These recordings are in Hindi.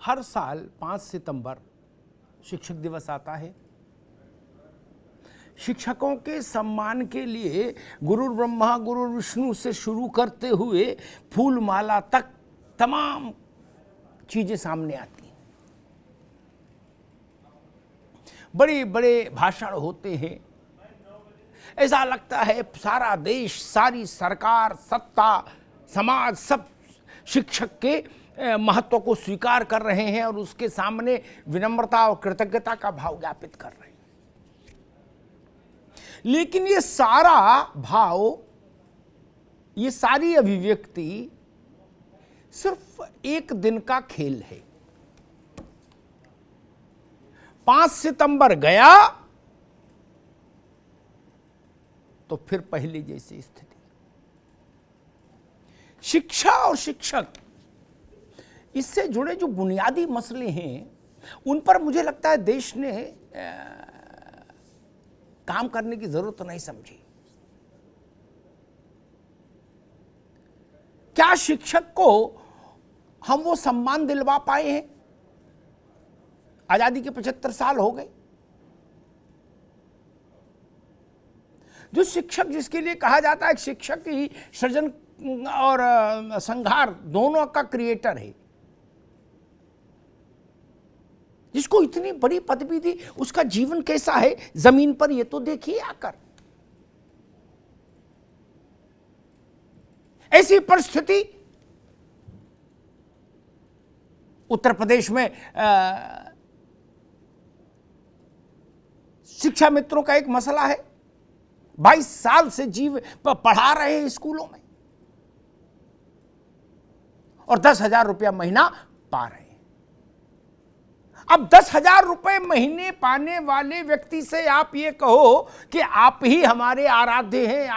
हर साल 5 सितंबर शिक्षक दिवस आता है। शिक्षकों के सम्मान के लिए गुरु ब्रह्मा गुरु विष्णु से शुरू करते हुए फूल माला तक तमाम चीजें सामने आती हैं। बड़े बड़े भाषण होते हैं। ऐसा लगता है सारा देश, सारी सरकार, सत्ता, समाज सब शिक्षक के महत्व को स्वीकार कर रहे हैं और उसके सामने विनम्रता और कृतज्ञता का भाव ज्ञापित कर रहे हैं। लेकिन ये सारा भाव, ये सारी अभिव्यक्ति सिर्फ एक दिन का खेल है। 5 सितंबर गया तो फिर पहले जैसी स्थिति। शिक्षा और शिक्षक, इससे जुड़े जो बुनियादी मसले हैं उन पर मुझे लगता है देश ने काम करने की जरूरत नहीं समझी। क्या शिक्षक को हम वो सम्मान दिलवा पाए हैं? आजादी के 75 साल हो गए। जो शिक्षक, जिसके लिए कहा जाता है शिक्षक ही सृजन और संहार दोनों का क्रिएटर है, जिसको इतनी बड़ी पदवी दी, उसका जीवन कैसा है जमीन पर ये तो देखिए आकर। ऐसी परिस्थिति उत्तर प्रदेश में शिक्षा मित्रों का एक मसला है। 22 साल से पढ़ा रहे हैं स्कूलों में और 10,000 रुपया महीना पा रहे हैं। अब 10,000 रुपए महीने पाने वाले व्यक्ति से आप ये कहो कि आप ही हमारे आराध्य हैं,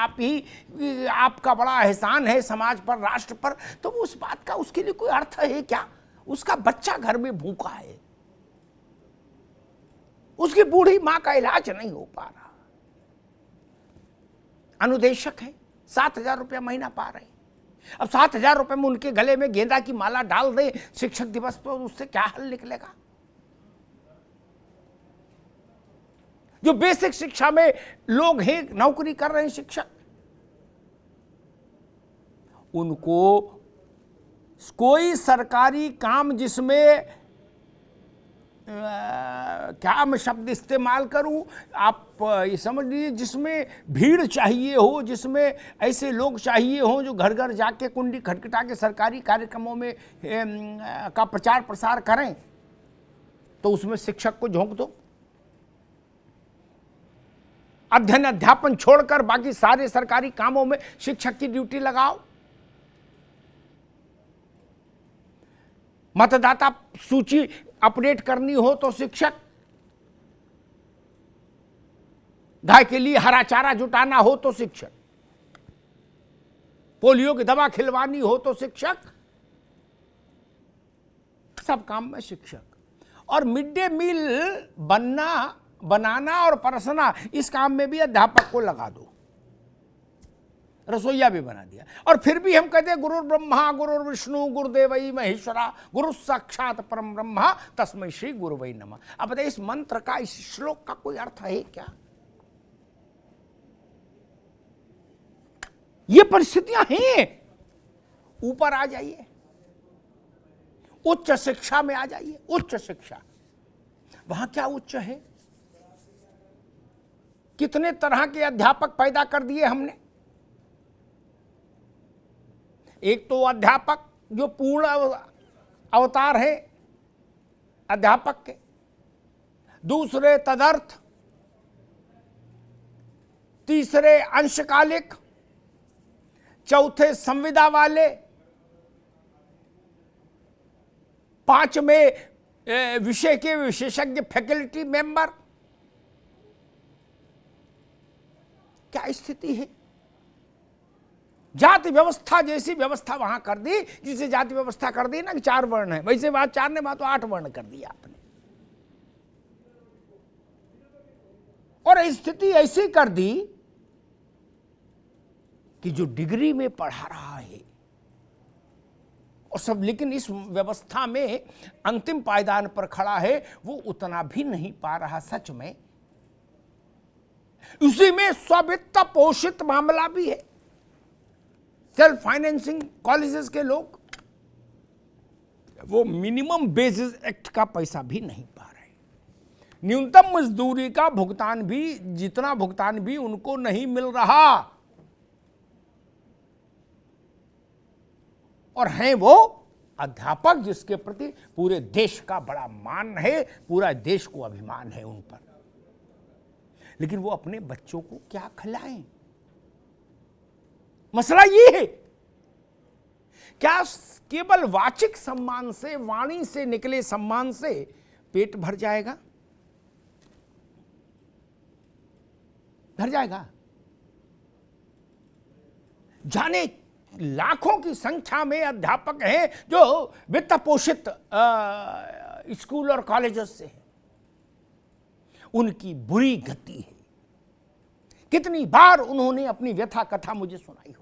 आपका बड़ा एहसान है समाज पर, राष्ट्र पर, तो उस बात का उसके लिए कोई अर्थ है क्या? उसका बच्चा घर में भूखा है, उसकी बूढ़ी मां का इलाज नहीं हो पा रहा, अनुदेशक है, 7,000 रुपया महीना पा रहे हैं। अब 7,000 रुपए में उनके गले में गेंदा की माला डाल दे शिक्षक दिवस पर, उससे क्या हल निकलेगा? जो बेसिक शिक्षा में लोग हैं, नौकरी कर रहे हैं शिक्षक, उनको कोई सरकारी काम जिसमें क्या मैं शब्द इस्तेमाल करूं, आप ये समझ लीजिए, जिसमें भीड़ चाहिए हो, जिसमें ऐसे लोग चाहिए हो जो घर घर जाके कुंडी खटखटा के सरकारी कार्यक्रमों में का प्रचार प्रसार करें, तो उसमें शिक्षक को झोंक दो। अध्ययन अध्यापन छोड़कर बाकी सारे सरकारी कामों में शिक्षक की ड्यूटी लगाओ। मतदाता सूची अपडेट करनी हो तो शिक्षक, गाय के लिए हरा चारा जुटाना हो तो शिक्षक, पोलियो की दवा खिलवानी हो तो शिक्षक, सब काम में शिक्षक। और मिड डे मील बनाना और परसना, इस काम में भी अध्यापक को लगा दो, रसोईया भी बना दिया। और फिर भी हम कहते हैं गुरु ब्रह्मा गुरु विष्णु गुरुदेवई महेश्वरा गुरु साक्षात परम ब्रह्मा तस्मै श्री गुरुवै नमः। अब बताइए, इस मंत्र का, इस श्लोक का कोई अर्थ है क्या? ये परिस्थितियां हैं। ऊपर आ जाइए, उच्च शिक्षा में आ जाइए। उच्च शिक्षा, वहां क्या उच्च है? कितने तरह के अध्यापक पैदा कर दिए हमने। एक तो अध्यापक जो पूर्ण अवतार है अध्यापक के, दूसरे तदर्थ, तीसरे अंशकालिक, चौथे संविदा वाले, पांचवें विषय के विशेषज्ञ फैकल्टी मेंबर। क्या स्थिति है? जाति व्यवस्था जैसी व्यवस्था वहां कर दी, जिसे जाति व्यवस्था कर दी ना कि 4 वर्ण है, वैसे बात 4 ने बात तो 8 वर्ण कर दिया आपने। और स्थिति ऐसी कर दी कि जो डिग्री में पढ़ा रहा है और सब, लेकिन इस व्यवस्था में अंतिम पायदान पर खड़ा है, वो उतना भी नहीं पा रहा सच में। उसी में स्वावित्त पोषित मामला भी है। सेल्फ फाइनेंसिंग कॉलेजेस के लोग वो मिनिमम बेसिस एक्ट का पैसा भी नहीं पा रहे। न्यूनतम मजदूरी का भुगतान भी, जितना भुगतान भी उनको नहीं मिल रहा। और हैं वो अध्यापक जिसके प्रति पूरे देश का बड़ा मान है, पूरा देश को अभिमान है उन पर, लेकिन वो अपने बच्चों को क्या खिलाएं? मसला ये है, क्या केवल वाचिक सम्मान से, वाणी से निकले सम्मान से पेट भर जाएगा? भर जाएगा? जाने लाखों की संख्या में अध्यापक हैं जो वित्त पोषित स्कूल और कॉलेजेस से हैं। उनकी बुरी गति है। कितनी बार उन्होंने अपनी व्यथा कथा मुझे सुनाई होगी।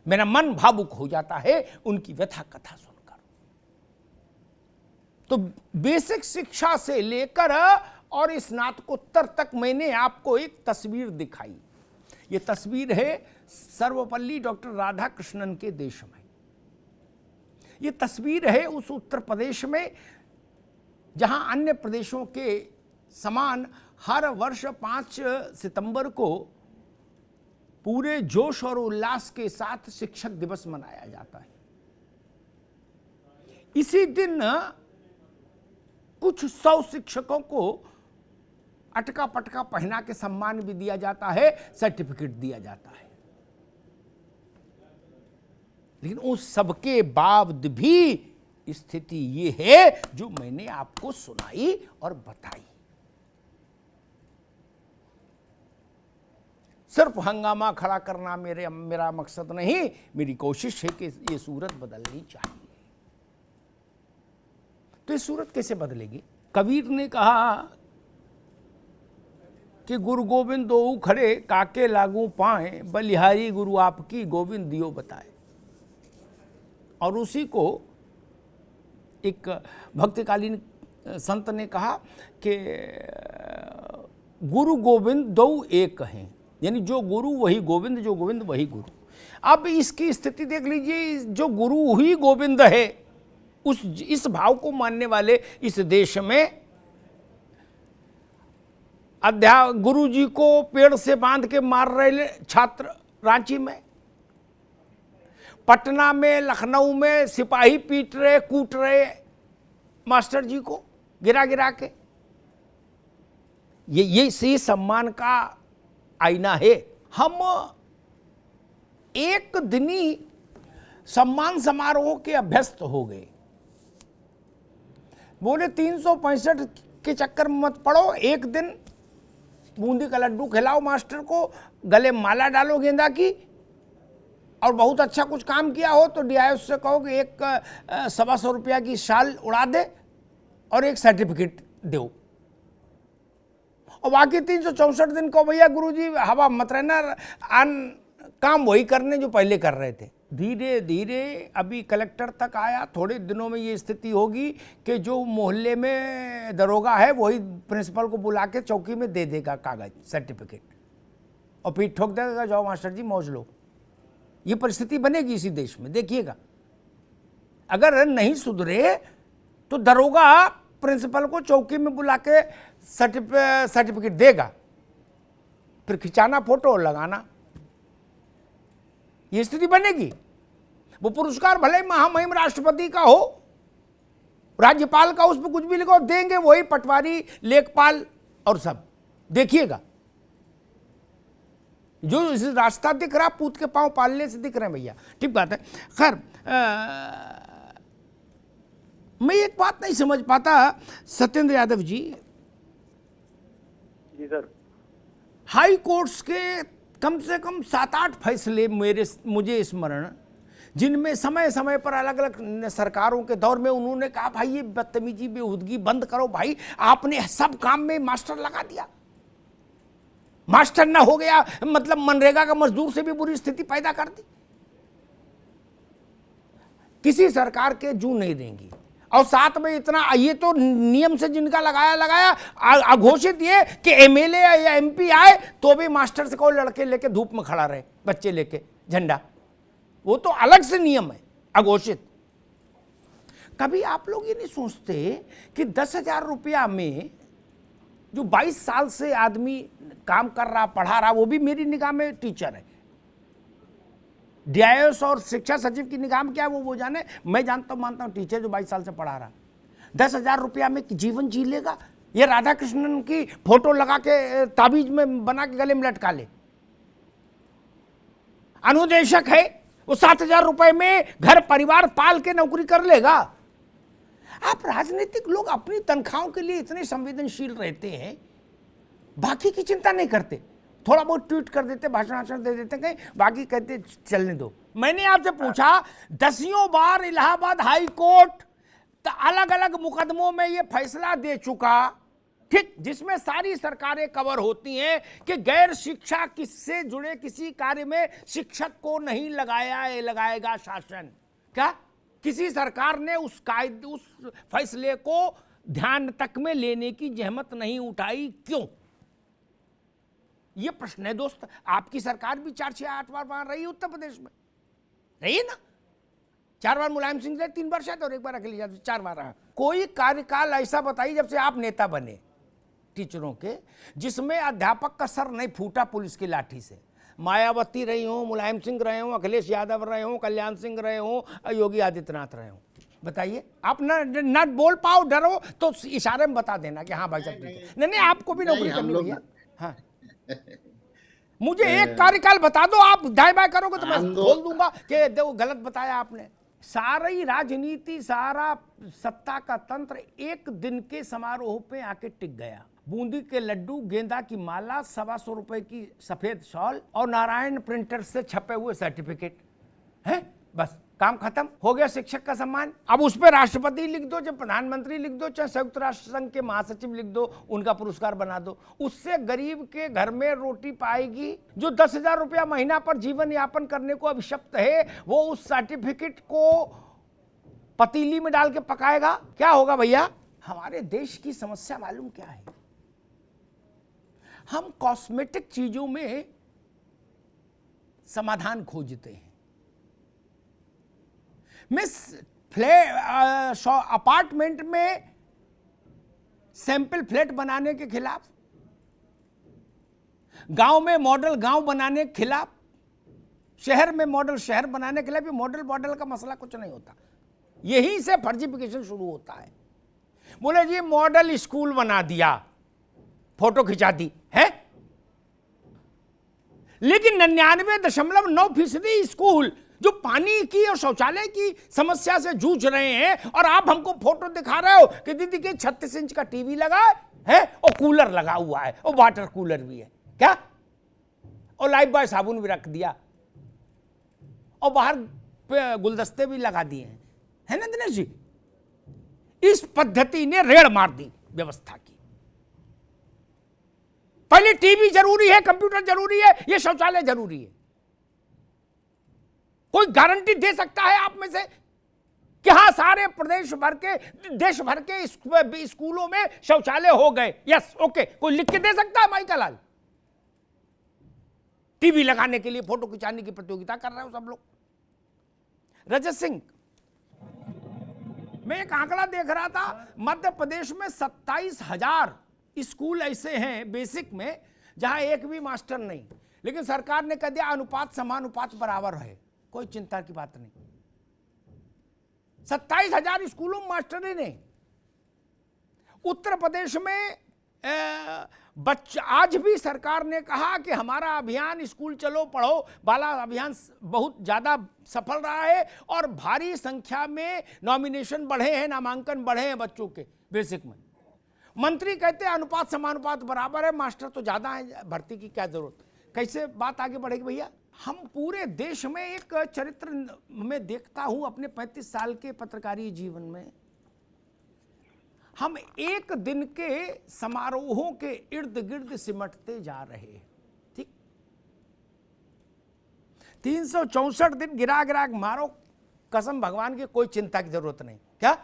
मेरा मन भावुक हो जाता है उनकी व्यथा कथा सुनकर। तो बेसिक शिक्षा से लेकर और स्नातकोत्तर तक मैंने आपको एक तस्वीर दिखाई। ये तस्वीर है सर्वपल्ली डॉक्टर राधाकृष्णन के देश में। ये तस्वीर है उस उत्तर प्रदेश में जहां अन्य प्रदेशों के समान हर वर्ष 5 सितंबर को पूरे जोश और उल्लास के साथ शिक्षक दिवस मनाया जाता है। इसी दिन कुछ 100 शिक्षकों को अटका पटका पहना के सम्मान भी दिया जाता है, सर्टिफिकेट दिया जाता है। लेकिन उस सबके बावजूद भी स्थिति ये है जो मैंने आपको सुनाई और बताई। सिर्फ हंगामा खड़ा करना मेरा मकसद नहीं, मेरी कोशिश है कि ये सूरत बदलनी चाहिए। तो ये सूरत कैसे बदलेगी? कबीर ने कहा कि गुरु गोविंद दो खड़े काके लागू पाए, बलिहारी गुरु आपकी गोविंद दियो बताए। और उसी को एक भक्तिकालीन संत ने कहा कि गुरु गोविंद दो एक हैं, यानी जो गुरु वही गोविंद, जो गोविंद वही गुरु। अब इसकी स्थिति देख लीजिए, जो गुरु ही गोविंद है, इस भाव को मानने वाले इस देश में गुरु जी को पेड़ से बांध के मार रहे छात्र रांची में, पटना में, लखनऊ में सिपाही पीट रहे, कूट रहे मास्टर जी को गिरा गिरा के। ये सम्मान का आईना है। हम एक दिनी सम्मान समारोह के अभ्यस्त हो गए। बोले 365 के चक्कर में मत पड़ो, एक दिन बूंदी का लड्डू खिलाओ मास्टर को, गले माला डालो गेंदा की, और बहुत अच्छा कुछ काम किया हो तो डीआईएस से कहो कि एक 125 रुपया की शाल उड़ा दे और एक सर्टिफिकेट दो। और बाकी 364 दिन को भैया गुरुजी हवा मत रहना, काम वही करने जो पहले कर रहे थे। धीरे धीरे अभी कलेक्टर तक आया। थोड़े दिनों में ये स्थिति होगी कि जो मोहल्ले में दरोगा है वही प्रिंसिपल को बुला के चौकी में दे देगा कागज, सर्टिफिकेट, और फिर ठोक देगा, जाओ मास्टर जी मौज लो। ये परिस्थिति बनेगी इसी देश में, देखिएगा। अगर नहीं सुधरे तो दरोगा प्रिंसिपल को चौकी में बुला के सर्टिफिकेट देगा, फिर खिंचाना फोटो और लगाना, ये स्थिति बनेगी। वो पुरस्कार भले महामहिम राष्ट्रपति का हो, राज्यपाल का, उस पर कुछ भी लिखो, देंगे वही पटवारी, लेखपाल और सब। देखिएगा, जो इसे रास्ता दिख रहा पूत के पांव पालने से दिख रहे हैं भैया, ठीक बात है। खैर, मैं एक बात नहीं समझ पाता Satyendra Yadav ji sir, high courts के कम से कम 7-8 फैसले मुझे स्मरण, जिनमें समय समय पर अलग अलग सरकारों के दौर में उन्होंने कहा भाई ये बदतमीजी बेहूदगी बंद करो भाई, आपने सब काम में मास्टर लगा दिया, मास्टर ना हो गया मतलब मनरेगा का मजदूर से भी बुरी स्थिति पैदा कर दी। किसी सरकार के जू नहीं देंगी। और साथ में इतना ये तो नियम से जिनका लगाया अघोषित ये कि एमएलए या एमपी आए तो भी मास्टर से को लड़के लेके धूप में खड़ा रहे, बच्चे लेके झंडा, वो तो अलग से नियम है अघोषित। कभी आप लोग ये नहीं सोचते कि 10,000 रुपया में जो 22 साल से आदमी काम कर रहा, पढ़ा रहा, वो भी मेरी निगाह में टीचर है, डीआईएस और शिक्षा सचिव की निगाह में क्या है वो जाने, मैं जानता हूं, मानता हूं टीचर जो 22 साल से पढ़ा रहा 10,000 रुपया में जीवन जी लेगा? ये राधा कृष्णन की फोटो लगा के ताबीज में बना के गले में लटका ले। अनुदेशक है वो 7,000 रुपए में घर परिवार पाल के नौकरी कर लेगा। आप राजनीतिक लोग अपनी तनख्वाहों के लिए इतने संवेदनशील रहते हैं, बाकी की चिंता नहीं करते, थोड़ा बहुत ट्वीट कर देते, भाषण दे देते कहीं, बाकी कहते चलने दो। मैंने आपसे पूछा 10 बार इलाहाबाद हाई कोर्ट अलग अलग मुकदमों में ये फैसला दे चुका, ठीक, जिसमें सारी सरकारें कवर होती हैं कि गैर शिक्षा किससे जुड़े किसी कार्य में शिक्षक को नहीं लगाएगा शासन। क्या किसी सरकार ने उस फैसले को ध्यान तक में लेने की जहमत नहीं उठाई? क्यों? ये प्रश्न है दोस्त। आपकी सरकार भी 4-6-8 बार वहां रही, उत्तर प्रदेश में रही है ना, 4 बार मुलायम सिंह रहे, 3 बार शायद और 1 बार अखिलेश यादव, 4 बार रहा। कोई कार्यकाल ऐसा बताइए जब से आप नेता बने टीचरों के, जिसमें अध्यापक का सर नहीं फूटा पुलिस की लाठी से। मायावती रही हो, मुलायम सिंह रहे हो, अखिलेश यादव रहे हो, कल्याण सिंह रहे हो, योगी आदित्यनाथ रहे हो, बताइए। आप न बोल पाओ, डरो तो इशारे में बता देना कि हाँ भाई साहब ठीक है। नहीं, आपको भी नौकरी करनी भैया। हाँ, मुझे एक कार्यकाल बता दो, आप दाएं बाएं करोगे तो मैं बोल दूंगा कि देखो गलत बताया आपने। सारी राजनीति, सारा सत्ता का तंत्र एक दिन के समारोह पे आके टिक गया। बूंदी के लड्डू, गेंदा की माला, 125 रुपए की सफेद शॉल और नारायण प्रिंटर से छपे हुए सर्टिफिकेट है, बस काम खत्म हो गया। शिक्षक का सम्मान, अब उस पर राष्ट्रपति लिख दो, चाहे प्रधानमंत्री लिख दो, चाहे संयुक्त राष्ट्र संघ के महासचिव लिख दो, उनका पुरस्कार बना दो। उससे गरीब के घर में रोटी पाएगी। जो 10,000 रुपया महीना पर जीवन यापन करने को अभिशप्त है, वो उस सर्टिफिकेट को पतीली में डाल के पकाएगा। क्या होगा भैया? हमारे देश की समस्या मालूम क्या है? हम कॉस्मेटिक चीजों में समाधान खोजते हैं। अपार्टमेंट में सैंपल फ्लैट बनाने के खिलाफ, गांव में मॉडल गांव बनाने के खिलाफ, शहर में मॉडल शहर बनाने के खिलाफ। ये मॉडल का मसला कुछ नहीं होता, यहीं से फर्जीफिकेशन शुरू होता है। बोले जी मॉडल स्कूल बना दिया, फोटो खिंचा दी है, लेकिन 99.9% स्कूल जो पानी की और शौचालय की समस्या से जूझ रहे हैं, और आप हमको फोटो दिखा रहे हो कि दीदी के 36 इंच का टीवी लगा है और कूलर लगा हुआ है और वाटर कूलर भी है क्या, और लाइफ बॉय साबुन भी रख दिया और बाहर गुलदस्ते भी लगा दिए हैं, है ना दिनेश जी? इस पद्धति ने रेड़ मार दी व्यवस्था की। पहले टीवी जरूरी है, कंप्यूटर जरूरी है, ये शौचालय जरूरी है। कोई गारंटी दे सकता है आप में से कि हाँ सारे प्रदेश भर के देश भर के स्कूलों में शौचालय हो गए? Yes, okay. कोई लिख के दे सकता है? माइका लाल, टीवी लगाने के लिए फोटो खिंचाने की प्रतियोगिता कर रहे हो सब लोग। रजत सिंह, मैं एक आंकड़ा देख रहा था, मध्य प्रदेश में 27,000 स्कूल ऐसे हैं बेसिक में जहां एक भी मास्टर नहीं, लेकिन सरकार ने कह दिया अनुपात समानुपात बराबर है, कोई चिंता की बात नहीं। 27,000 स्कूलों में मास्टर ही नहीं। उत्तर प्रदेश में आज भी सरकार ने कहा कि हमारा अभियान स्कूल चलो पढ़ो वाला अभियान बहुत ज्यादा सफल रहा है और भारी संख्या में नॉमिनेशन बढ़े हैं, नामांकन बढ़े हैं बच्चों के बेसिक में। मंत्री कहते हैं अनुपात समानुपात बराबर है, मास्टर तो ज्यादा है, भर्ती की क्या जरूरत। कैसे बात आगे बढ़ेगी भैया? हम पूरे देश में एक चरित्र में देखता हूं अपने 35 साल के पत्रकारी जीवन में, हम एक दिन के समारोहों के इर्द गिर्द सिमटते जा रहे हैं। ठीक, 364 दिन गिरा गिरा मारो, कसम भगवान की कोई चिंता की जरूरत नहीं। क्या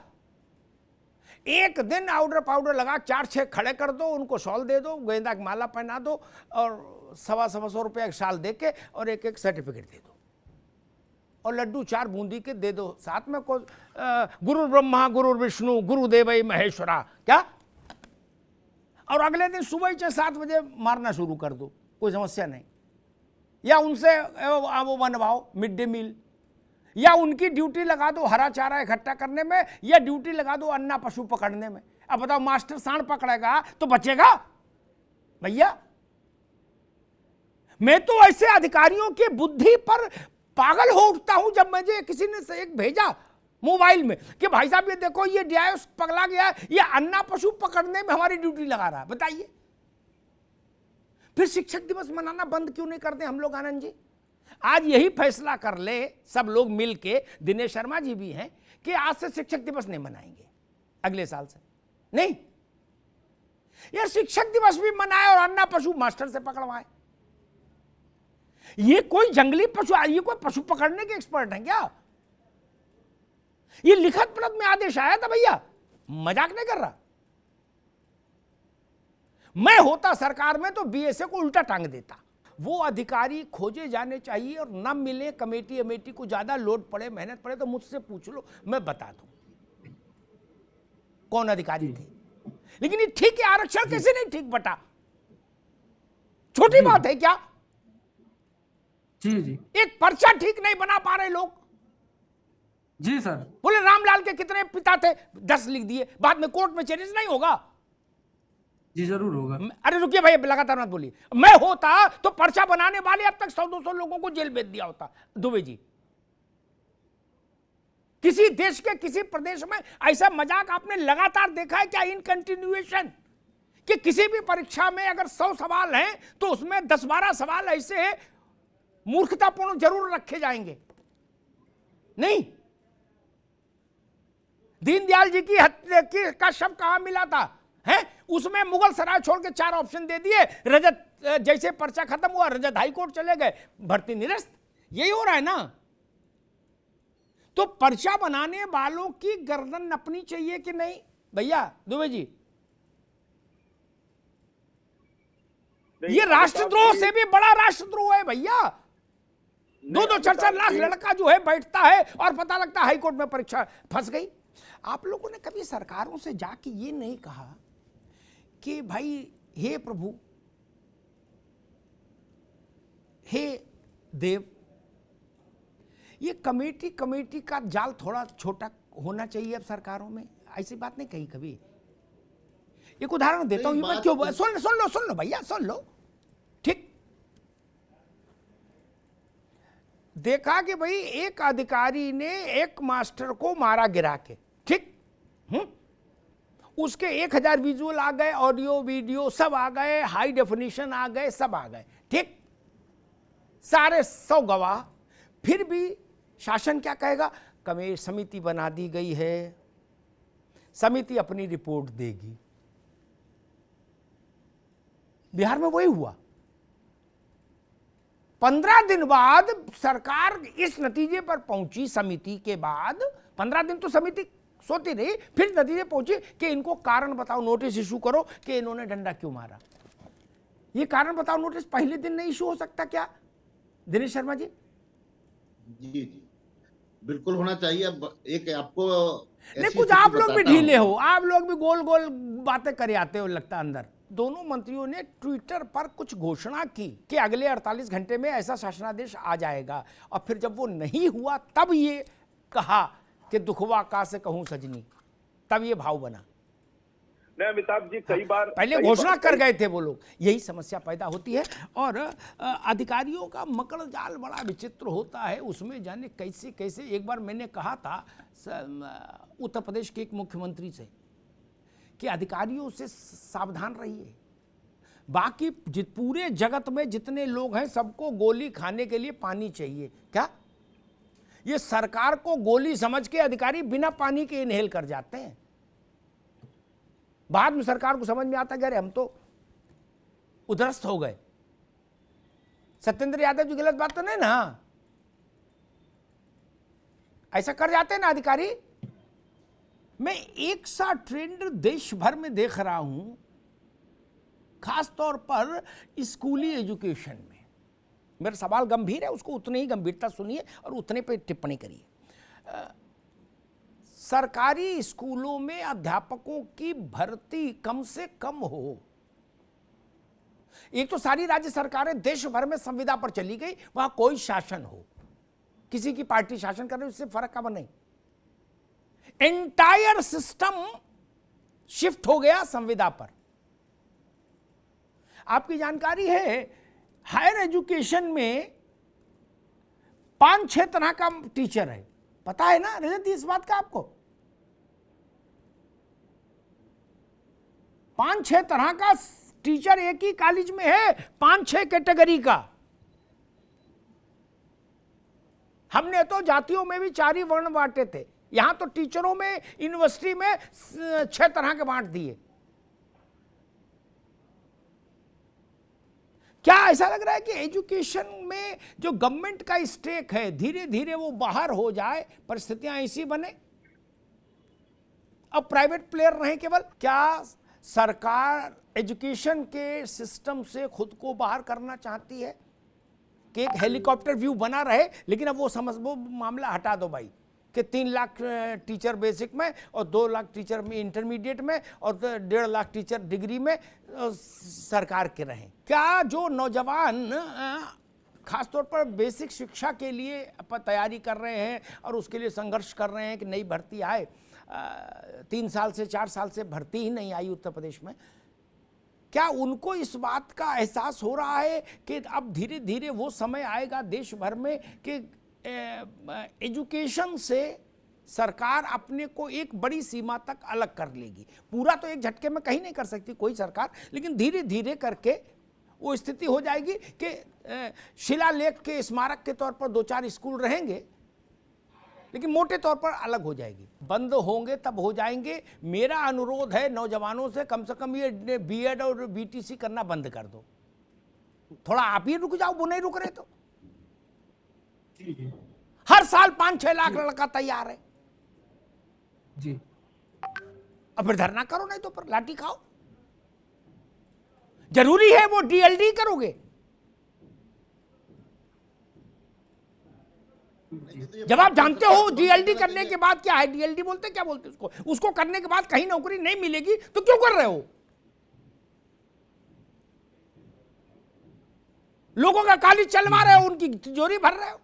एक दिन आउडर पाउडर लगा 4-6 खड़े कर दो, उनको शॉल दे दो, गेंदा की माला पहना दो और 125 रुपया एक शाल दे के और एक एक सर्टिफिकेट दे दो और लड्डू 4 बूंदी के दे दो साथ में। को गुरु ब्रह्मा गुरु विष्णु गुरुदेव महेश्वरा, क्या, और अगले दिन सुबह ही 7 बजे मारना शुरू कर दो, कोई समस्या नहीं। या उनसे वो बनवाओ मिड डे मील, या उनकी ड्यूटी लगा दो हरा चारा इकट्ठा करने में, या ड्यूटी लगा दो अन्ना पशु पकड़ने में। अब बताओ मास्टर सांड पकड़ेगा तो बचेगा भैया? मैं तो ऐसे अधिकारियों की बुद्धि पर पागल हो उठता हूं जब मुझे किसी ने से एक भेजा मोबाइल में कि भाई साहब ये देखो ये डीआईएस पगला गया, ये अन्ना पशु पकड़ने में हमारी ड्यूटी लगा रहा है। बताइए फिर शिक्षक दिवस मनाना बंद क्यों नहीं करते हम लोग? आनंद जी आज यही फैसला कर ले सब लोग मिल के, दिनेश शर्मा जी भी हैं, कि आज से शिक्षक दिवस नहीं मनाएंगे, अगले साल से नहीं। ये शिक्षक दिवस भी मनाए और अन्ना पशु मास्टर से पकड़वाए। ये कोई जंगली पशु, ये कोई पशु पकड़ने के एक्सपर्ट हैं क्या? ये लिखत पढ़त में आदेश आया था भैया, मजाक नहीं कर रहा। मैं होता सरकार में तो बीएसए को उल्टा टांग देता। वो अधिकारी खोजे जाने चाहिए और न मिले, कमेटी अमेटी को ज्यादा लोड पड़े, मेहनत पड़े तो मुझसे पूछ लो, मैं बता दूं कौन अधिकारी थे। लेकिन ये ठीक है, आरक्षण कैसे नहीं ठीक बटा? छोटी बात है क्या? जी एक पर्चा ठीक नहीं बना पा रहे लोग। जी सर। बोले रामलाल के कितने पिता थे, 10 लिख दिए, बाद में कोर्ट में चेंजेस नहीं होगा? जी जरूर होगा। अरे रुकिए भाई, लगातार मत बोलिए। मैं होता तो पर्चा बनाने वाले अब तक 100-200 लोगों को जेल भेज दिया होता। दुबे जी, किसी देश के किसी प्रदेश में ऐसा मजाक आपने लगातार देखा है क्या? इन कंटिन्यूएशन कि किसी भी परीक्षा में अगर 100 सवाल हैं तो उसमें 10-12 सवाल ऐसे मूर्खतापूर्ण जरूर रखे जाएंगे। नहीं, दीनदयाल जी की हत्या का शव कहां मिला था है? उसमें मुगल सराय छोड़ के 4 ऑप्शन दे दिए, रजत जैसे पर्चा खत्म हुआ रजत हाई कोर्ट चले गए, भर्ती निरस्त। यही हो रहा है ना? तो पर्चा बनाने वालों की गर्दन नपनी चाहिए कि नहीं भैया? दुबे जी, ये राष्ट्रद्रोह से भी बड़ा राष्ट्रद्रोह है भैया। 2-4 लाख लड़का जो है बैठता है और पता लगता है हाईकोर्ट में परीक्षा फंस गई। आप लोगों ने कभी सरकारों से जाके ये नहीं कहा कि भाई हे प्रभु, हे देव, ये कमेटी का जाल थोड़ा छोटा होना चाहिए अब सरकारों में? ऐसी बात नहीं कही कभी? एक उदाहरण देता हूं, मैं क्यों, सुन लो भैया, सुन लो। ठीक, देखा कि भाई एक अधिकारी ने एक मास्टर को मारा गिरा के, ठीक, उसके 1000 विजुअल आ गए, ऑडियो वीडियो सब आ गए, हाई डेफिनेशन आ गए, सब आ गए, ठीक, सारे 100 गवाह। फिर भी शासन क्या कहेगा? कमेटी समिति बना दी गई है, समिति अपनी रिपोर्ट देगी। बिहार में वही हुआ। 15 दिन बाद सरकार इस नतीजे पर पहुंची, समिति के बाद 15 दिन तो समिति सोती रही, फिर नतीजे पहुंची कि इनको कारण बताओ, नोटिस इशू करो कि इन्होंने डंडा क्यों मारा। ये कारण बताओ नोटिस पहले दिन नहीं इशू हो सकता क्या दिनेश शर्मा जी? जी बिल्कुल होना चाहिए। अब एक आपको नहीं, कुछ आप लोग भी ढीले हो, आप लोग भी गोल गोल बातें करे आते हो लगता अंदर। दोनों मंत्रियों ने ट्विटर पर कुछ घोषणा की कि अगले 48 घंटे में ऐसा शासनादेश आ जाएगा, और फिर जब वो नहीं हुआ तब ये कहा कि दुखवा का से कहूं सजनी, तब ये भाव बना। नहीं अमिताभ जी, कई बार पहले घोषणा कर गए थे वो लोग। यही समस्या पैदा होती है, और अधिकारियों का मकड़ जाल बड़ा विचित्र होता है। उसमें जाने कैसे कैसे, एक बार मैंने कहा था उत्तर प्रदेश के एक मुख्यमंत्री से कि अधिकारियों से सावधान रहिए, बाकी पूरे जगत में जितने लोग हैं सबको गोली खाने के लिए पानी चाहिए। क्या ये सरकार को गोली समझ के अधिकारी बिना पानी के इनहेल कर जाते हैं? बाद में सरकार को समझ में आता कि अरे हम तो उधरस्थ हो गए। सत्येंद्र यादव जी गलत बात तो नहीं ना? ऐसा कर जाते हैं ना अधिकारी। मैं एक सा ट्रेंड देश भर में देख रहा हूं, खास तौर पर स्कूली एजुकेशन में। मेरा सवाल गंभीर है, उसको उतनी ही गंभीरता सुनिए और उतने पे टिप्पणी करिए। सरकारी स्कूलों में अध्यापकों की भर्ती कम से कम हो। एक तो सारी राज्य सरकारें देश भर में संविदा पर चली गई, वहां कोई शासन हो, किसी की पार्टी शासन कर रही, उससे फर्क का नहीं। एंटायर सिस्टम शिफ्ट हो गया संविदा पर। आपकी जानकारी है, हायर एजुकेशन में 5-6 तरह का टीचर है, पता है ना रजत इस बात का आपको? 5-6 तरह का टीचर एक ही कॉलेज में है, 5-6 कैटेगरी का। हमने तो जातियों में भी 4 ही वर्ण बांटे थे, यहां तो टीचरों में यूनिवर्सिटी में 6 तरह के बांट दिए। क्या ऐसा लग रहा है कि एजुकेशन में जो गवर्नमेंट का स्टेक है धीरे धीरे वो बाहर हो जाए, परिस्थितियां ऐसी बने अब प्राइवेट प्लेयर रहे केवल? क्या सरकार एजुकेशन के सिस्टम से खुद को बाहर करना चाहती है कि एक हेलीकॉप्टर व्यू बना रहे, लेकिन अब वो मामला हटा दो भाई कि 3 लाख टीचर बेसिक में और 2 लाख टीचर में इंटरमीडिएट में और 1.5 लाख टीचर डिग्री में सरकार के रहें? क्या जो नौजवान खासतौर पर बेसिक शिक्षा के लिए तैयारी कर रहे हैं और उसके लिए संघर्ष कर रहे हैं कि नई भर्ती आए, 3 साल से 4 साल से भर्ती ही नहीं आई उत्तर प्रदेश में, क्या उनको इस बात का एहसास हो रहा है कि अब धीरे धीरे वो समय आएगा देश भर में कि एजुकेशन से सरकार अपने को एक बड़ी सीमा तक अलग कर लेगी? पूरा तो एक झटके में कहीं नहीं कर सकती कोई सरकार, लेकिन धीरे धीरे करके वो स्थिति हो जाएगी कि शिलालेख के स्मारक के तौर पर 2-4 स्कूल रहेंगे, लेकिन मोटे तौर पर अलग हो जाएगी। बंद होंगे तब हो जाएंगे। मेरा अनुरोध है नौजवानों से कम ये बीएड और बीटीसी करना बंद कर दो। थोड़ा आप ही रुक जाओ, वो नहीं रुक रहे तो। हर साल 5-6 लाख लड़का तैयार है जी। अब फिर धरना करो, नहीं तो पर लाठी खाओ। जरूरी है वो डीएलडी करोगे? जब आप जानते हो डीएलडी करने के बाद क्या है, डीएलडी बोलते क्या बोलते उसको करने के बाद कहीं नौकरी नहीं मिलेगी तो क्यों कर रहे हो? लोगों का काली चलवा रहे हो, उनकी तिजोरी भर रहे हो।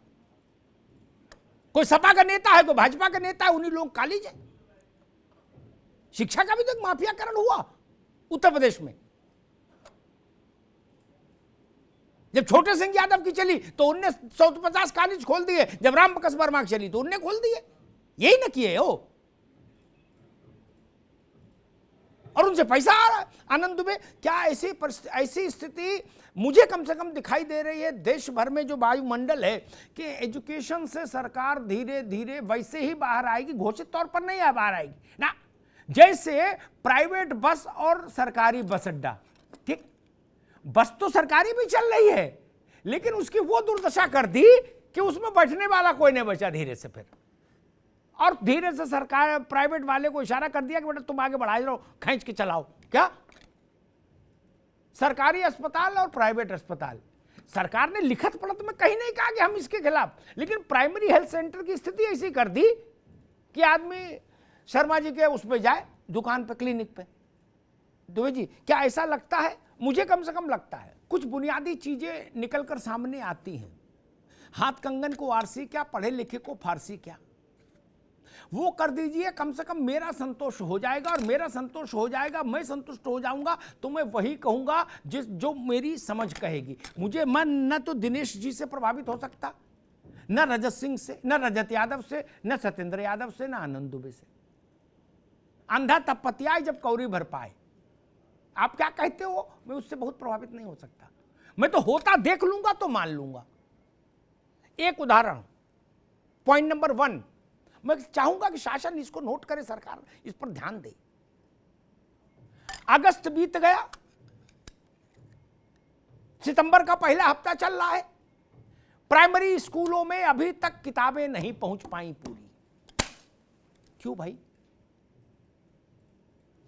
कोई सपा का नेता है, कोई भाजपा का नेता है, उन्हीं लोग कालीज है। शिक्षा का भी तो एक माफियाकरण हुआ उत्तर प्रदेश में। जब छोटे सिंह यादव की चली तो उनने 150 कॉलेज खोल दिए, जब राम बकस वर्मा की चली तो उनने खोल दिए। यही ना किए हो, और उनसे पैसा आ रहा है। आनंद दुबे, क्या ऐसी स्थिति मुझे कम से कम दिखाई दे रही है देश भर में जो वायुमंडल है कि एजुकेशन से सरकार धीरे धीरे वैसे ही बाहर आएगी, घोषित तौर पर नहीं बाहर आएगी ना, जैसे प्राइवेट बस और सरकारी बस अड्डा। ठीक, बस तो सरकारी भी चल रही है, लेकिन उसकी वो दुर्दशा कर दी कि उसमें बैठने वाला कोई नहीं बचा धीरे से। फिर और धीरे से सरकार प्राइवेट वाले को इशारा कर दिया कि बेटा तुम आगे बढ़ाए रहो, खींच के चलाओ। क्या सरकारी अस्पताल और प्राइवेट अस्पताल, सरकार ने लिखत पढ़त में कहीं नहीं कहा कि हम इसके खिलाफ, लेकिन प्राइमरी हेल्थ सेंटर की स्थिति ऐसी कर दी कि आदमी शर्मा जी के उस पर जाए, दुकान पे, क्लिनिक पे। दुबे जी, क्या ऐसा लगता है? मुझे कम से कम लगता है कुछ बुनियादी चीजें निकलकर सामने आती हैं। हाथ कंगन को आरसी क्या, पढ़े लिखे को फारसी क्या, वो कर दीजिए, कम से कम मेरा संतोष हो जाएगा। और मेरा संतोष हो जाएगा, मैं संतुष्ट हो जाऊंगा तो मैं वही कहूंगा जो मेरी समझ कहेगी। मुझे मन न तो दिनेश जी से प्रभावित हो सकता, न रजत सिंह से, न रजत यादव से, न सत्येंद्र यादव से, न आनंद दुबे से। अंधा तब पतियाए जब कौड़ी भर पाए। आप क्या कहते हो, मैं उससे बहुत प्रभावित नहीं हो सकता। मैं तो होता देख लूंगा तो मान लूंगा। एक उदाहरण, पॉइंट नंबर 1, मैं चाहूंगा कि शासन इसको नोट करे, सरकार इस पर ध्यान दे। अगस्त बीत गया, सितंबर का पहला हफ्ता चल रहा है, प्राइमरी स्कूलों में अभी तक किताबें नहीं पहुंच पाई पूरी। क्यों भाई?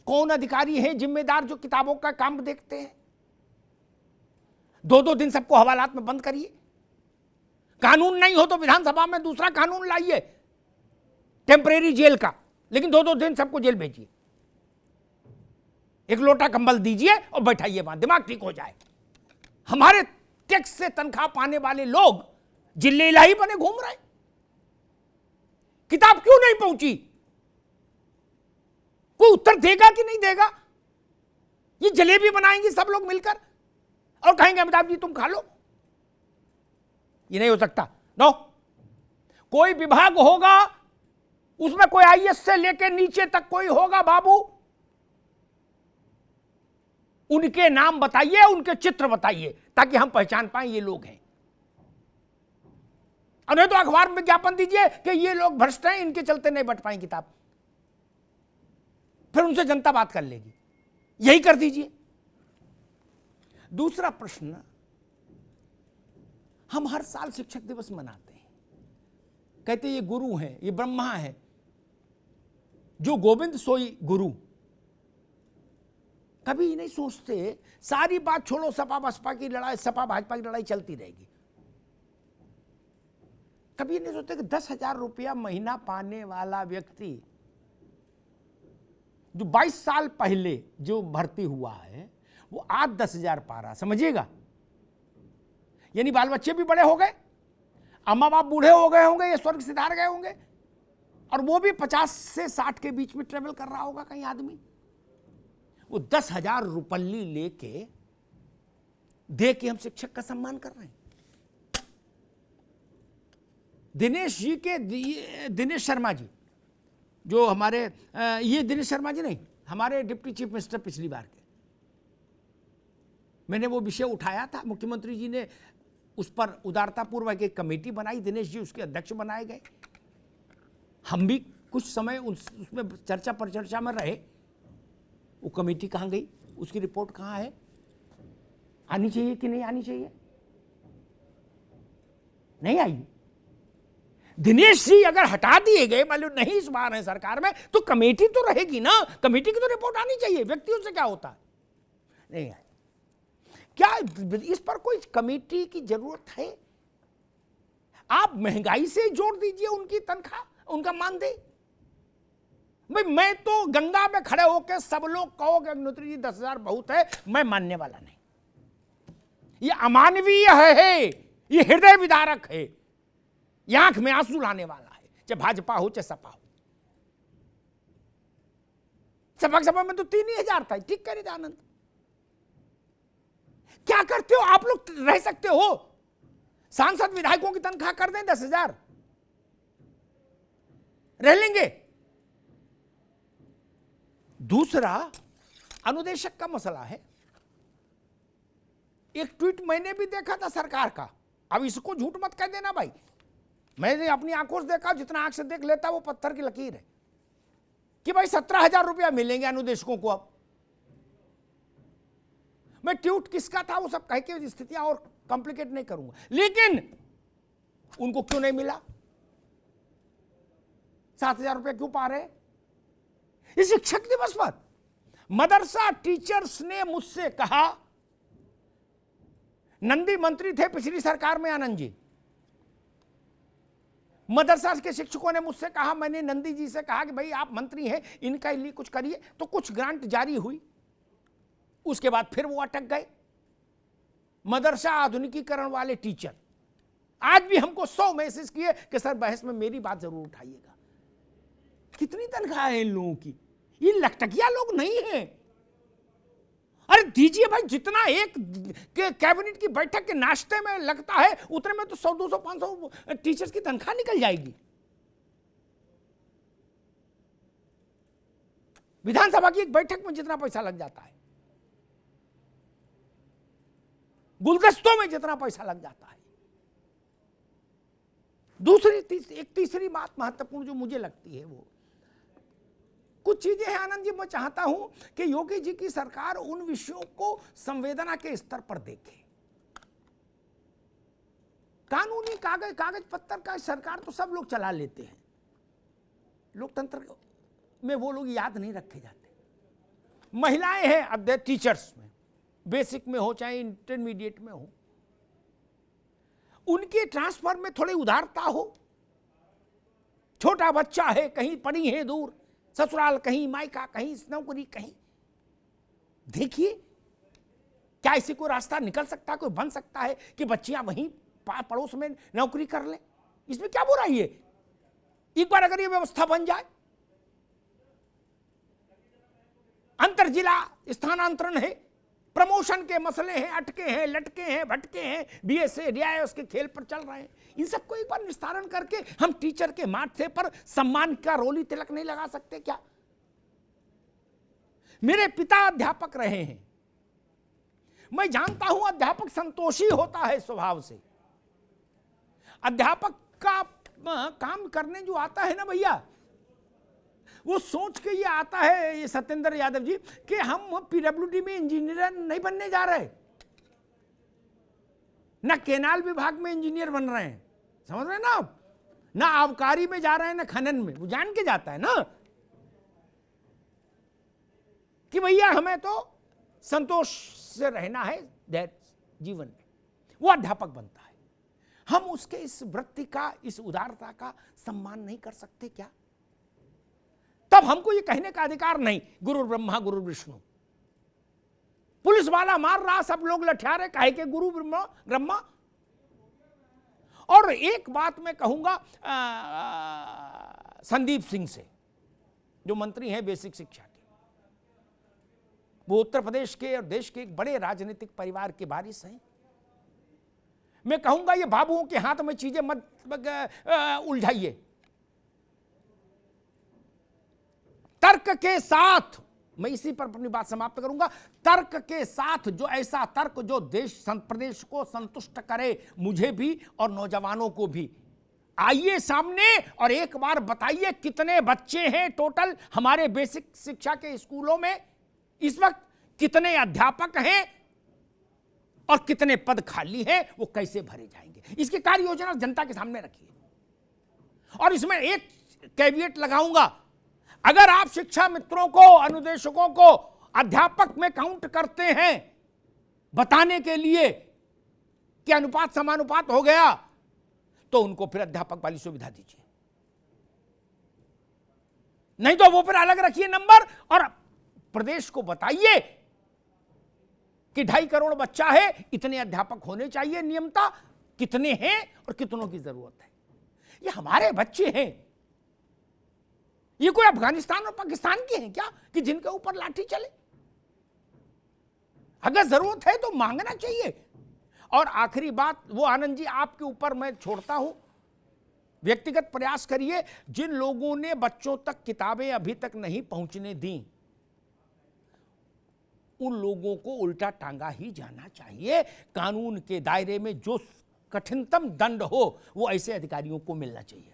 कौन अधिकारी है जिम्मेदार जो किताबों का काम देखते हैं? 2-2 दिन सबको हवालात में बंद करिए। कानून नहीं हो तो विधानसभा में दूसरा कानून लाइए टेम्परेरी जेल का, लेकिन 2-2 दिन सबको जेल भेजिए। एक लोटा कंबल दीजिए और बैठाइए वहां, दिमाग ठीक हो जाए। हमारे टैक्स से तनख्वाह पाने वाले लोग जिले इलाही बने घूम रहे। किताब क्यों नहीं पहुंची? कोई उत्तर देगा कि नहीं देगा? ये जलेबी बनाएंगे सब लोग मिलकर और कहेंगे अमिताभ जी तुम खा लो। ये नहीं हो सकता। नो, कोई विभाग होगा उसमें कोई आईएएस से लेकर नीचे तक कोई होगा बाबू, उनके नाम बताइए, उनके चित्र बताइए ताकि हम पहचान पाए ये लोग हैं। और नहीं तो अखबार में विज्ञापन दीजिए कि ये लोग भ्रष्ट हैं, इनके चलते नहीं बट पाएंगे किताब, फिर उनसे जनता बात कर लेगी। यही कर दीजिए। दूसरा प्रश्न, हम हर साल शिक्षक दिवस मनाते हैं, कहते ये गुरु हैं, ये ब्रह्मा है, जो गोविंद सोई गुरु। कभी नहीं सोचते, सारी बात छोड़ो, सपा बसपा की लड़ाई, सपा भाजपा की लड़ाई चलती रहेगी। कभी नहीं सोचते कि 10,000 रुपया महीना पाने वाला व्यक्ति जो 22 साल पहले जो भर्ती हुआ है वो आज 10,000 पा रहा। समझिएगा, यानी बाल बच्चे भी बड़े हो गए, अम्मा बाप बूढ़े हो गए होंगे, ये स्वर्ग सिधार गए होंगे, और वो भी 50 से 60 के बीच में ट्रेवल कर रहा होगा कहीं आदमी। वो 10,000 रुपल्ली लेके दे के हम शिक्षक का सम्मान कर रहे हैं। दिनेश जी के, दिनेश शर्मा जी जो हमारे, ये दिनेश शर्मा जी नहीं, हमारे डिप्टी चीफ मिनिस्टर पिछली बार के, मैंने वो विषय उठाया था, मुख्यमंत्री जी ने उस पर उदारतापूर्वक एक कमेटी बनाई, दिनेश जी उसके अध्यक्ष बनाए गए। हम भी कुछ समय उसमें चर्चा परिचर्चा में रहे। वो कमेटी कहाँ गई? उसकी रिपोर्ट कहाँ है? आनी चाहिए कि नहीं आनी चाहिए? नहीं आई। दिनेश जी अगर हटा दिए गए, मान लो नहीं इस बार है सरकार में, तो कमेटी तो रहेगी ना, कमेटी की तो रिपोर्ट आनी चाहिए। व्यक्तियों से क्या होता है? नहीं आई। क्या इस पर कोई कमेटी की जरूरत है? आप महंगाई से जोड़ दीजिए उनकी तनख्वाह, उनका मानदेय। भाई मैं तो गंगा में खड़े होकर सब लोग कहोगे अग्निहोत्री जी 10,000 बहुत है, मैं मानने वाला नहीं। ये अमानवीय है, ये हृदय विदारक है, ये आंख में आंसू लाने वाला है, चाहे भाजपा हो चाहे सपा हो। सपा में तो 3,000 था, ठीक कह रहे थे आनंद। क्या करते हो आप लोग? रह सकते हो? सांसद विधायकों की तनख्वाह कर दें 10,000, रह लेंगे। दूसरा अनुदेशक का मसला है। एक ट्वीट मैंने भी देखा था सरकार का, अब इसको झूठ मत कह देना भाई, मैंने अपनी आंखों से देखा, जितना आंख से देख लेता वो पत्थर की लकीर है, कि भाई 17,000 रुपया मिलेंगे अनुदेशकों को। अब मैं ट्वीट किसका था वो सब कह के स्थितियां और कॉम्प्लिकेट नहीं करूंगा, लेकिन उनको क्यों नहीं मिला? 7,000 रुपया क्यों पा रहे? इस शिक्षक दिवस पर मदरसा टीचर्स ने मुझसे कहा, नंदी मंत्री थे पिछली सरकार में आनंद जी, मदरसा के शिक्षकों ने मुझसे कहा, मैंने नंदी जी से कहा कि भाई आप मंत्री हैं, इनका लिए कुछ करिए, तो कुछ ग्रांट जारी हुई, उसके बाद फिर वो अटक गए। मदरसा आधुनिकीकरण वाले टीचर आज भी हमको 100 मैसेज किए कि सर बहस में मेरी बात जरूर उठाइएगा। कितनी तनख्वाह है इन लोगों की? ये लटकिया लोग नहीं है। अरे दीजिए भाई, जितना एक कैबिनेट की बैठक के नाश्ते में लगता है उतने में तो 100, 200, 500 टीचर्स की तनख्वाह निकल जाएगी। विधानसभा की एक बैठक में जितना पैसा लग जाता है, गुलदस्तों में जितना पैसा लग जाता है। तीसरी बात महत्वपूर्ण जो मुझे लगती है, वो कुछ चीजें हैं आनंद जी, मैं चाहता हूं कि योगी जी की सरकार उन विषयों को संवेदना के स्तर पर देखे। कानूनी कागज पत्तर का सरकार तो सब लोग चला लेते हैं, लोकतंत्र में वो लोग याद नहीं रखे जाते। महिलाएं हैं अध्यक्ष टीचर्स में, बेसिक में हो चाहे इंटरमीडिएट में हो, उनके ट्रांसफर में थोड़ी उदारता हो। छोटा बच्चा है, कहीं पड़ी है दूर, ससुराल कहीं, मायका कहीं, नौकरी कहीं, देखिए क्या इसी को रास्ता निकल सकता है, कोई बन सकता है कि बच्चियां वहीं पड़ोस में नौकरी कर लें? इसमें क्या बुराई है? एक बार अगर ये व्यवस्था बन जाए, अंतर जिला स्थानांतरण है, प्रमोशन के मसले हैं, अटके हैं, लटके हैं, भटके हैं, बीएसए डीआईएस के खेल पर चल रहे हैं, इन सबको एक बार निस्तारण करके हम टीचर के माथे पर सम्मान का रोली तिलक नहीं लगा सकते क्या? मेरे पिता अध्यापक रहे हैं, मैं जानता हूं अध्यापक संतोषी होता है स्वभाव से। अध्यापक का काम करने जो आता है ना भैया, वो सोच के ये आता है, ये सत्येंद्र यादव जी, कि हम पीडब्ल्यूडी में इंजीनियर नहीं बनने जा रहे, ना केनाल विभाग में इंजीनियर बन रहे हैं, समझ रहे हैं ना आप, ना आबकारी में जा रहे हैं, ना खनन में। वो जान के जाता है ना कि भैया हमें तो संतोष से रहना है जीवन में, वो अध्यापक बनता है। हम उसके इस वृत्ति का, इस उदारता का सम्मान नहीं कर सकते क्या? तब हमको ये कहने का अधिकार नहीं गुरु ब्रह्मा गुरु विष्णु। पुलिस वाला मार रहा, सब लोग लठियारे, काहे के गुरु ब्रह्मा। और एक बात मैं कहूंगा संदीप सिंह से, जो मंत्री हैं बेसिक शिक्षा के, वो उत्तर प्रदेश के और देश के एक बड़े राजनीतिक परिवार के वारिस हैं। मैं कहूंगा ये बाबुओं के हाथ में चीजें मत उलझाइए। तर्क के साथ, मैं इसी पर अपनी बात समाप्त करूंगा, तर्क के साथ, जो ऐसा तर्क जो देश प्रदेश को संतुष्ट करे, मुझे भी और नौजवानों को भी, आइए सामने और एक बार बताइए कितने बच्चे हैं टोटल हमारे बेसिक शिक्षा के स्कूलों में इस वक्त, कितने अध्यापक हैं और कितने पद खाली हैं, वो कैसे भरे जाएंगे? इसकी कार्य योजना जनता के सामने रखिए। और इसमें एक कैविएट लगाऊंगा, अगर आप शिक्षा मित्रों को, अनुदेशकों को अध्यापक में काउंट करते हैं बताने के लिए कि अनुपात समानुपात हो गया, तो उनको फिर अध्यापक वाली सुविधा दीजिए, नहीं तो वो फिर अलग रखिए नंबर और प्रदेश को बताइए कि 2.5 करोड़ बच्चा है, इतने अध्यापक होने चाहिए नियमता, कितने हैं और कितनों की जरूरत है। ये हमारे बच्चे हैं, ये कोई अफगानिस्तान और पाकिस्तान के हैं क्या कि जिनके ऊपर लाठी चले? अगर जरूरत है तो मांगना चाहिए। और आखिरी बात, वो आनंद जी आपके ऊपर मैं छोड़ता हूं, व्यक्तिगत प्रयास करिए, जिन लोगों ने बच्चों तक किताबें अभी तक नहीं पहुंचने दी, उन लोगों को उल्टा टांगा ही जाना चाहिए। कानून के दायरे में जो कठिनतम दंड हो वो ऐसे अधिकारियों को मिलना चाहिए।